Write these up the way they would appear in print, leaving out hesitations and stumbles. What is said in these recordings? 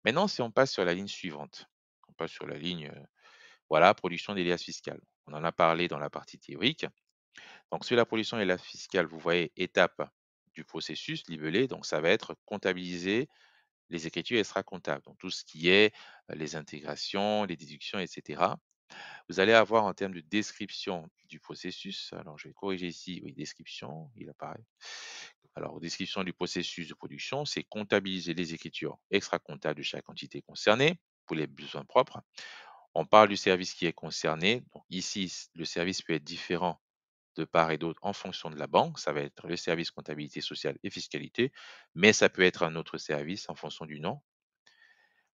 Maintenant, si on passe sur la ligne suivante, on passe sur la ligne, voilà, production des liasses fiscales. On en a parlé dans la partie théorique. Donc, sur la production des liasses fiscales, vous voyez étape du processus libellé. Donc, ça va être comptabiliser les écritures extra-comptables. Donc, tout ce qui est les intégrations, les déductions, etc. Vous allez avoir en termes de description du processus. Alors, je vais corriger ici. Oui, description, il apparaît. Alors, description du processus de production, c'est comptabiliser les écritures extra-comptables de chaque entité concernée pour les besoins propres. On parle du service qui est concerné. Donc ici, le service peut être différent de part et d'autre en fonction de la banque. Ça va être le service comptabilité sociale et fiscalité, mais ça peut être un autre service en fonction du nom.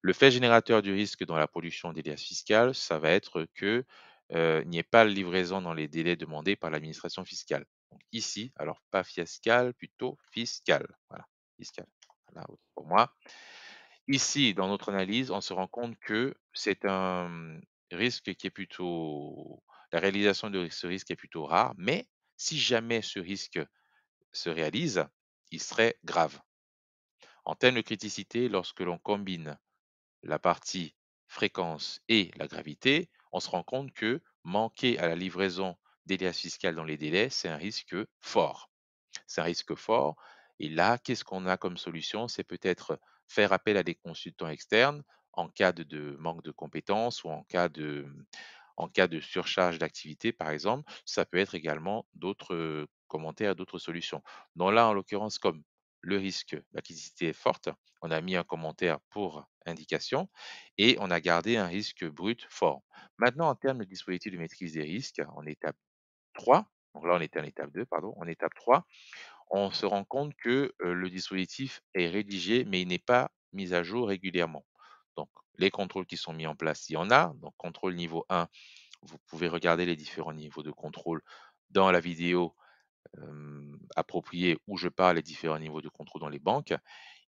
Le fait générateur du risque dans la production des liasses fiscales, ça va être que il n'y ait pas de livraison dans les délais demandés par l'administration fiscale. Donc ici, alors pas fiscal, plutôt fiscal. Voilà, fiscal. Voilà, autant pour moi. Ici, dans notre analyse, on se rend compte que c'est un risque qui est plutôt, la réalisation de ce risque est plutôt rare, mais si jamais ce risque se réalise, il serait grave. En termes de criticité, lorsque l'on combine la partie fréquence et la gravité, on se rend compte que manquer à la livraison des liasses fiscales dans les délais, c'est un risque fort. C'est un risque fort. Et là, qu'est-ce qu'on a comme solution? C'est peut-être faire appel à des consultants externes en cas de manque de compétences ou en cas de surcharge d'activité, par exemple. Ça peut être également d'autres commentaires, d'autres solutions. Donc là, en l'occurrence, comme le risque d'activité est forte, on a mis un commentaire pour indication et on a gardé un risque brut fort. Maintenant, en termes de dispositif de maîtrise des risques, en étape 3, donc là on était en étape 2, pardon, en étape 3, on se rend compte que le dispositif est rédigé, mais il n'est pas mis à jour régulièrement. Donc, les contrôles qui sont mis en place, il y en a. Donc, contrôle niveau 1, vous pouvez regarder les différents niveaux de contrôle dans la vidéo appropriée où je parle des différents niveaux de contrôle dans les banques.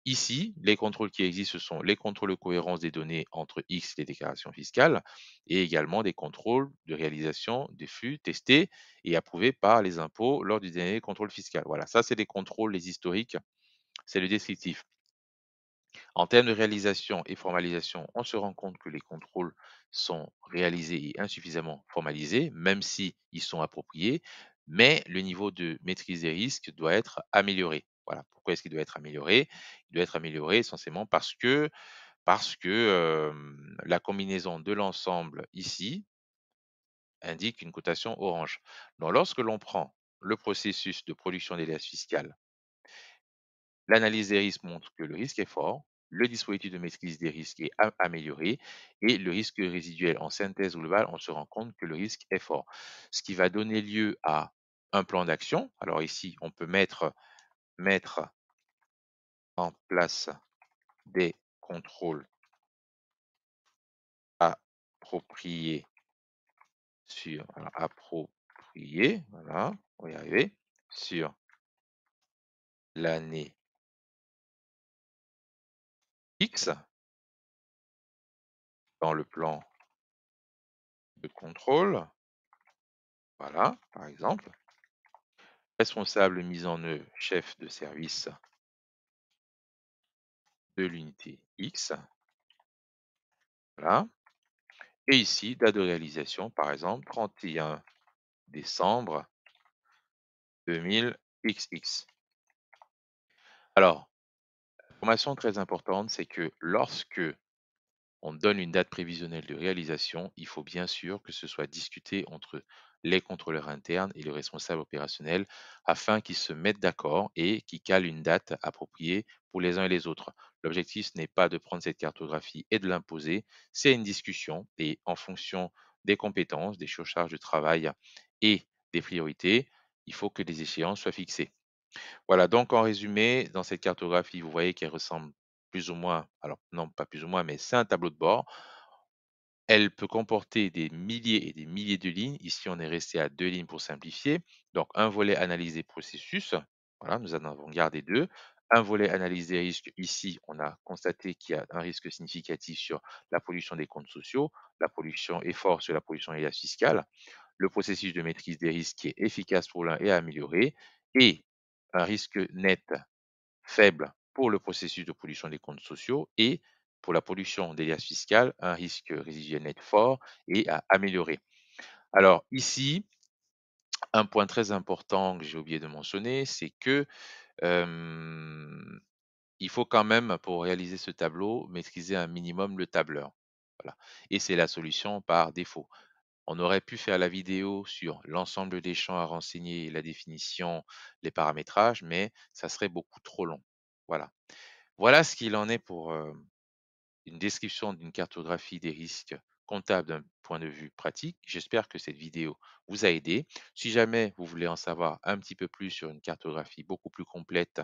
Ici, les contrôles qui existent, ce sont les contrôles de cohérence des données entre X et les déclarations fiscales et également des contrôles de réalisation des flux testés et approuvés par les impôts lors du dernier contrôle fiscal. Voilà, ça, c'est les contrôles, les historiques, c'est le descriptif. En termes de réalisation et formalisation, on se rend compte que les contrôles sont réalisés et insuffisamment formalisés, même si ils sont appropriés, mais le niveau de maîtrise des risques doit être amélioré. Voilà. Pourquoi est-ce qu'il doit être amélioré? Il doit être amélioré essentiellement parce que la combinaison de l'ensemble ici indique une cotation orange. Donc, lorsque l'on prend le processus de production des liasses fiscales, l'analyse des risques montre que le risque est fort, le dispositif de maîtrise des risques est amélioré et le risque résiduel en synthèse globale, on se rend compte que le risque est fort. Ce qui va donner lieu à un plan d'action. Alors ici, on peut mettre en place des contrôles appropriés appropriés, voilà, on va y arriver, sur l'année X dans le plan de contrôle, voilà, par exemple. Responsable mise en œuvre, chef de service de l'unité X, voilà. Et ici, date de réalisation, par exemple, 31 décembre 2000 XX. Alors, information très importante, c'est que lorsque on donne une date prévisionnelle de réalisation, il faut bien sûr que ce soit discuté entre les contrôleurs internes et le responsable opérationnel afin qu'ils se mettent d'accord et qu'ils calent une date appropriée pour les uns et les autres. L'objectif, ce n'est pas de prendre cette cartographie et de l'imposer, c'est une discussion et en fonction des compétences, des surcharges de travail et des priorités, il faut que des échéances soient fixées. Voilà, donc en résumé, dans cette cartographie, vous voyez qu'elle ressemble plus ou moins, alors non pas plus ou moins, mais c'est un tableau de bord. Elle peut comporter des milliers et des milliers de lignes. Ici, on est resté à 2 lignes pour simplifier. Donc, un volet analyse des processus. Voilà, nous en avons gardé 2. Un volet analyse des risques. Ici, on a constaté qu'il y a un risque significatif sur la pollution des comptes sociaux, la pollution est fort sur la pollution et la fiscale. Le processus de maîtrise des risques qui est efficace pour l'un et amélioré. Et un risque net faible pour le processus de pollution des comptes sociaux et pour la pollution des liasses fiscales, un risque résiduel net fort et à améliorer. Alors ici, un point très important que j'ai oublié de mentionner, c'est que, hem, il faut quand même, pour réaliser ce tableau, maîtriser un minimum le tableur. Voilà, et c'est la solution par défaut. On aurait pu faire la vidéo sur l'ensemble des champs à renseigner, la définition, les paramétrages, mais ça serait beaucoup trop long. Voilà. Voilà ce qu'il en est pour, une description d'une cartographie des risques comptables d'un point de vue pratique. J'espère que cette vidéo vous a aidé. Si jamais vous voulez en savoir un petit peu plus sur une cartographie beaucoup plus complète,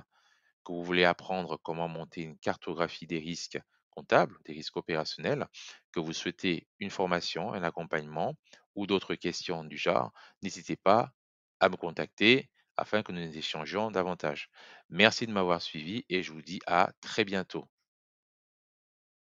que vous voulez apprendre comment monter une cartographie des risques comptables, des risques opérationnels, que vous souhaitez une formation, un accompagnement ou d'autres questions du genre, n'hésitez pas à me contacter afin que nous échangions davantage. Merci de m'avoir suivi et je vous dis à très bientôt.